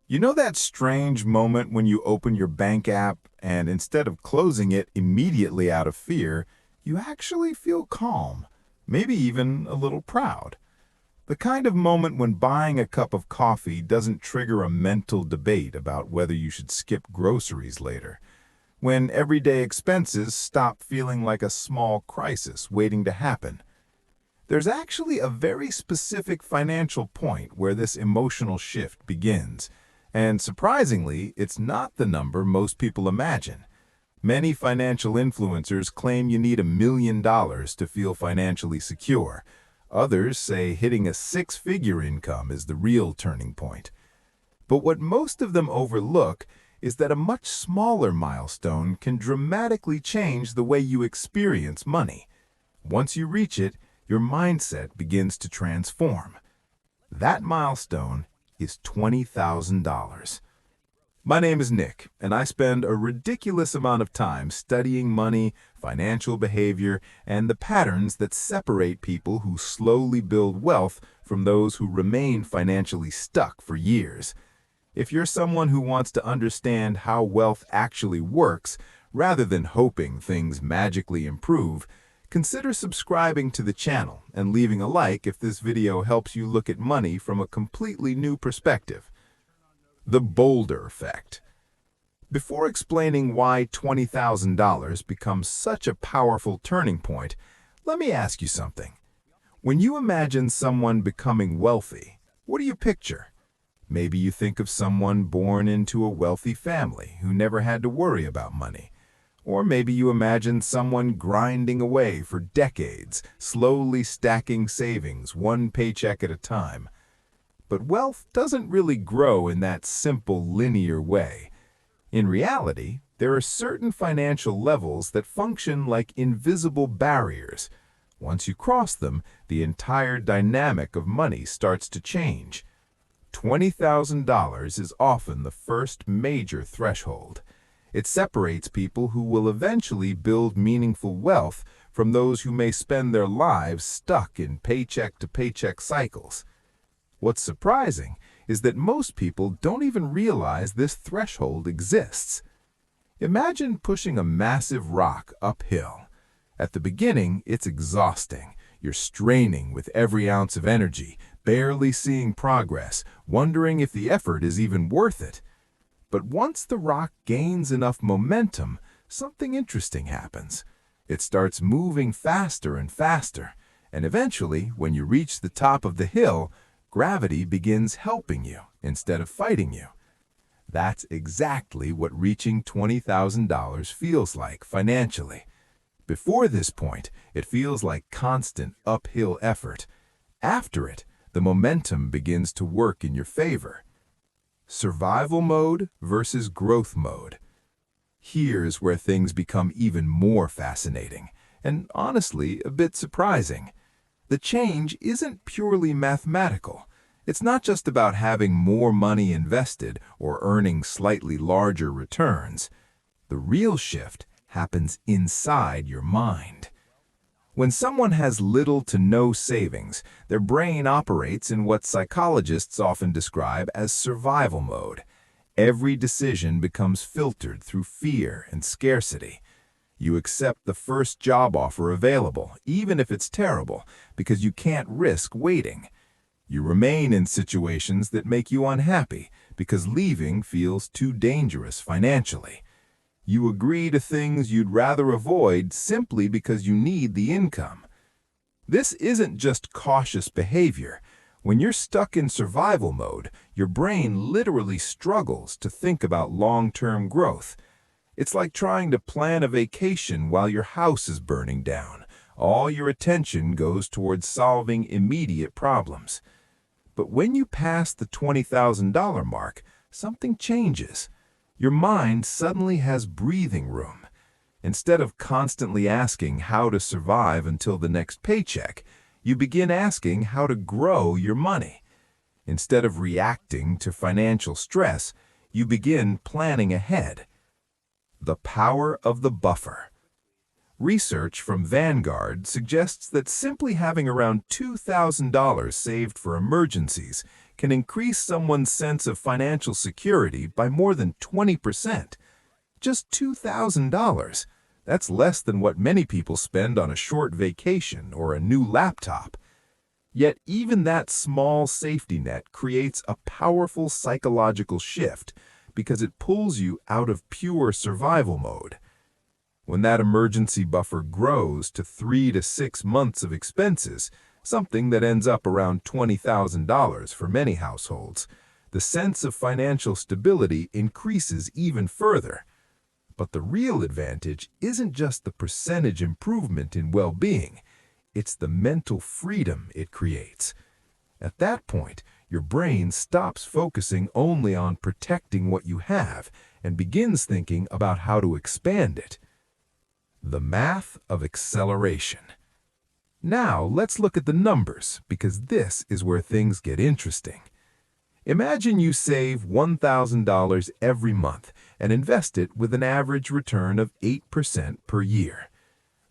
You know that strange moment when you open your bank app and instead of closing it immediately out of fear, you actually feel calm, maybe even a little proud. The kind of moment when buying a cup of coffee doesn't trigger a mental debate about whether you should skip groceries later. When everyday expenses stop feeling like a small crisis waiting to happen. There's actually a very specific financial point where this emotional shift begins. And surprisingly, it's not the number most people imagine. Many financial influencers claim you need $1 million to feel financially secure. Others say hitting a six-figure income is the real turning point. But what most of them overlook is that a much smaller milestone can dramatically change the way you experience money. Once you reach it, your mindset begins to transform. That milestone is $20,000. My name is Nick, and I spend a ridiculous amount of time studying money, financial behavior, and the patterns that separate people who slowly build wealth from those who remain financially stuck for years. If you're someone who wants to understand how wealth actually works, rather than hoping things magically improve, consider subscribing to the channel and leaving a like if this video helps you look at money from a completely new perspective. The Boulder Effect. Before explaining why $20,000 becomes such a powerful turning point, let me ask you something. When you imagine someone becoming wealthy, what do you picture? Maybe you think of someone born into a wealthy family who never had to worry about money. Or maybe you imagine someone grinding away for decades, slowly stacking savings one paycheck at a time. But wealth doesn't really grow in that simple, linear way. In reality, there are certain financial levels that function like invisible barriers. Once you cross them, the entire dynamic of money starts to change. $20,000 is often the first major threshold. It separates people who will eventually build meaningful wealth from those who may spend their lives stuck in paycheck-to-paycheck cycles. What's surprising is that most people don't even realize this threshold exists. Imagine pushing a massive rock uphill. At the beginning, it's exhausting. You're straining with every ounce of energy, barely seeing progress, wondering if the effort is even worth it. But once the rock gains enough momentum, something interesting happens. It starts moving faster and faster, and eventually, when you reach the top of the hill, gravity begins helping you instead of fighting you. That's exactly what reaching $20,000 feels like financially. Before this point, it feels like constant uphill effort. After it, the momentum begins to work in your favor. Survival mode versus growth mode. Here's where things become even more fascinating, and honestly, a bit surprising. The change isn't purely mathematical. It's not just about having more money invested or earning slightly larger returns. The real shift happens inside your mind. When someone has little to no savings, their brain operates in what psychologists often describe as survival mode. Every decision becomes filtered through fear and scarcity. You accept the first job offer available, even if it's terrible, because you can't risk waiting. You remain in situations that make you unhappy because leaving feels too dangerous financially. You agree to things you'd rather avoid simply because you need the income. This isn't just cautious behavior. When you're stuck in survival mode, your brain literally struggles to think about long-term growth. It's like trying to plan a vacation while your house is burning down. All your attention goes towards solving immediate problems. But when you pass the $20,000 mark, something changes. Your mind suddenly has breathing room. Instead of constantly asking how to survive until the next paycheck, you begin asking how to grow your money. Instead of reacting to financial stress, you begin planning ahead. The power of the buffer. Research from Vanguard suggests that simply having around $2,000 saved for emergencies can increase someone's sense of financial security by more than 20%. Just $2,000. That's less than what many people spend on a short vacation or a new laptop. Yet even that small safety net creates a powerful psychological shift because it pulls you out of pure survival mode. When that emergency buffer grows to 3 to 6 months of expenses, something that ends up around $20,000 for many households, the sense of financial stability increases even further. But the real advantage isn't just the percentage improvement in well-being, it's the mental freedom it creates. At that point, your brain stops focusing only on protecting what you have and begins thinking about how to expand it. The math of acceleration. Now, let's look at the numbers, because this is where things get interesting. Imagine you save $1,000 every month and invest it with an average return of 8% per year.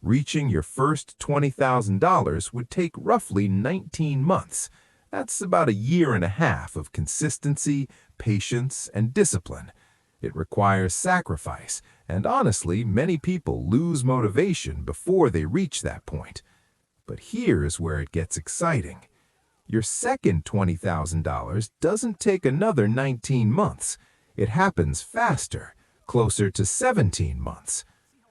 Reaching your first $20,000 would take roughly 19 months. That's about a year and a half of consistency, patience, and discipline. It requires sacrifice, and honestly, many people lose motivation before they reach that point. But here's where it gets exciting. Your second $20,000 doesn't take another 19 months. It happens faster, closer to 17 months.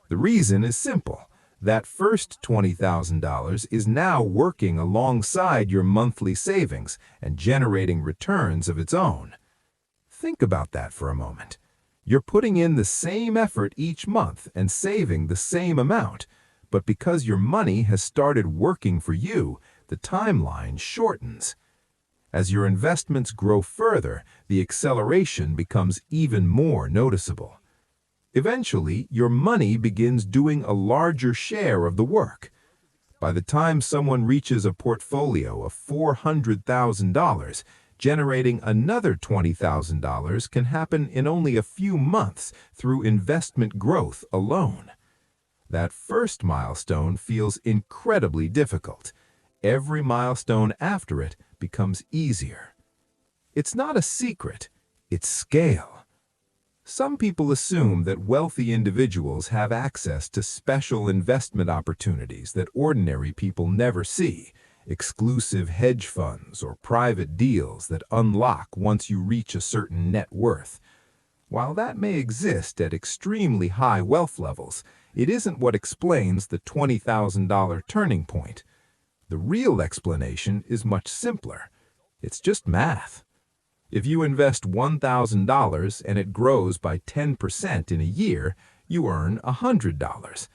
The reason is simple. That first $20,000 is now working alongside your monthly savings and generating returns of its own. Think about that for a moment. You're putting in the same effort each month and saving the same amount, but because your money has started working for you, the timeline shortens. As your investments grow further, the acceleration becomes even more noticeable. Eventually, your money begins doing a larger share of the work. By the time someone reaches a portfolio of $400,000, generating another $20,000 can happen in only a few months through investment growth alone. That first milestone feels incredibly difficult. Every milestone after it becomes easier. It's not a secret, it's scale. Some people assume that wealthy individuals have access to special investment opportunities that ordinary people never see, exclusive hedge funds or private deals that unlock once you reach a certain net worth. While that may exist at extremely high wealth levels, it isn't what explains the $20,000 turning point. The real explanation is much simpler. It's just math. If you invest $1,000 and it grows by 10% in a year, you earn $100.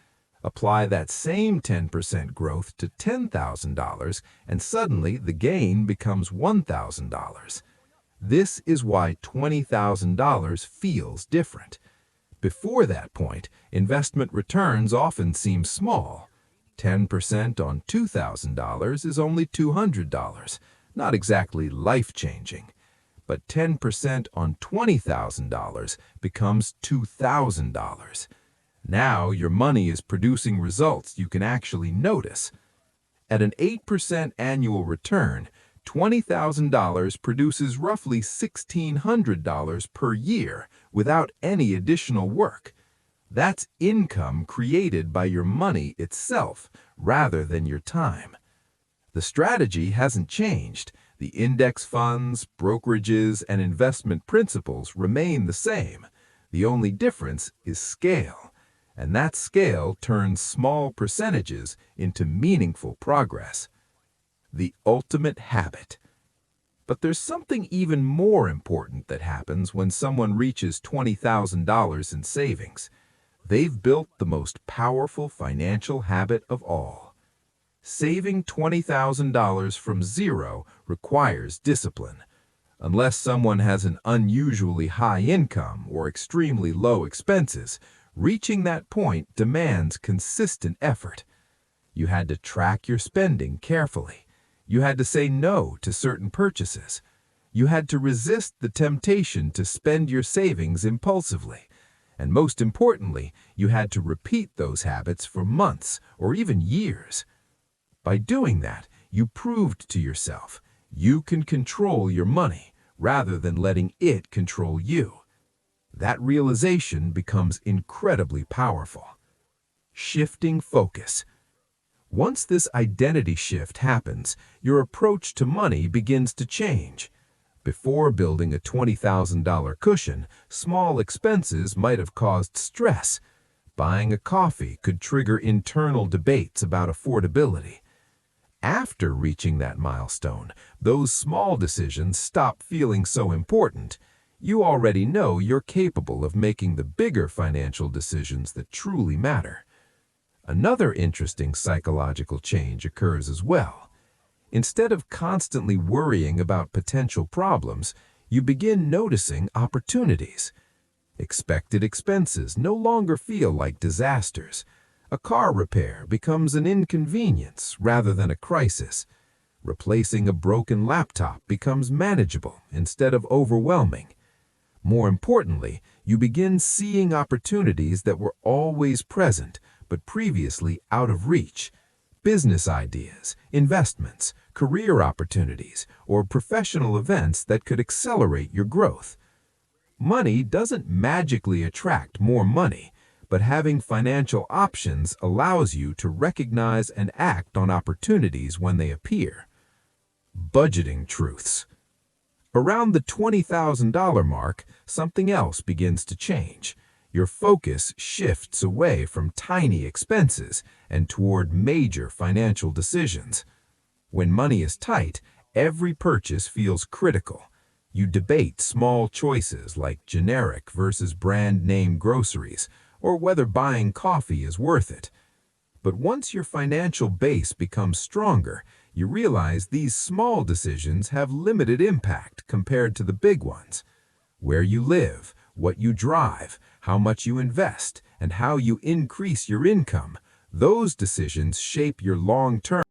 Apply that same 10% growth to $10,000 and suddenly the gain becomes $1,000. This is why $20,000 feels different. Before that point, investment returns often seem small. 10% on $2,000 is only $200, not exactly life-changing. But 10% on $20,000 becomes $2,000. Now your money is producing results you can actually notice. At an 8% annual return, $20,000 produces roughly $1,600 per year without any additional work. That's income created by your money itself rather than your time. The strategy hasn't changed. The index funds, brokerages, and investment principles remain the same. The only difference is scale, and that scale turns small percentages into meaningful progress. The ultimate habit. But there's something even more important that happens when someone reaches $20,000 in savings. They've built the most powerful financial habit of all. Saving $20,000 from zero requires discipline. Unless someone has an unusually high income or extremely low expenses, reaching that point demands consistent effort. You had to track your spending carefully. You had to say no to certain purchases. You had to resist the temptation to spend your savings impulsively. And most importantly, you had to repeat those habits for months or even years. By doing that, you proved to yourself You can control your money rather than letting it control you. That realization becomes incredibly powerful. Shifting focus. Once this identity shift happens, your approach to money begins to change. Before building a $20,000 cushion, small expenses might have caused stress. Buying a coffee could trigger internal debates about affordability. After reaching that milestone, those small decisions stop feeling so important. You already know you're capable of making the bigger financial decisions that truly matter. Another interesting psychological change occurs as well. Instead of constantly worrying about potential problems, you begin noticing opportunities. Expected expenses no longer feel like disasters. A car repair becomes an inconvenience rather than a crisis. Replacing a broken laptop becomes manageable instead of overwhelming. More importantly, you begin seeing opportunities that were always present but previously out of reach. Business ideas, investments, career opportunities, or professional events that could accelerate your growth. Money doesn't magically attract more money, but having financial options allows you to recognize and act on opportunities when they appear. Budgeting truths. Around the $20,000 mark, something else begins to change. Your focus shifts away from tiny expenses and toward major financial decisions. When money is tight, every purchase feels critical. You debate small choices like generic versus brand name groceries, or whether buying coffee is worth it. But once your financial base becomes stronger, you realize these small decisions have limited impact compared to the big ones. Where you live, what you drive, how much you invest, and how you increase your income, those decisions shape your long-term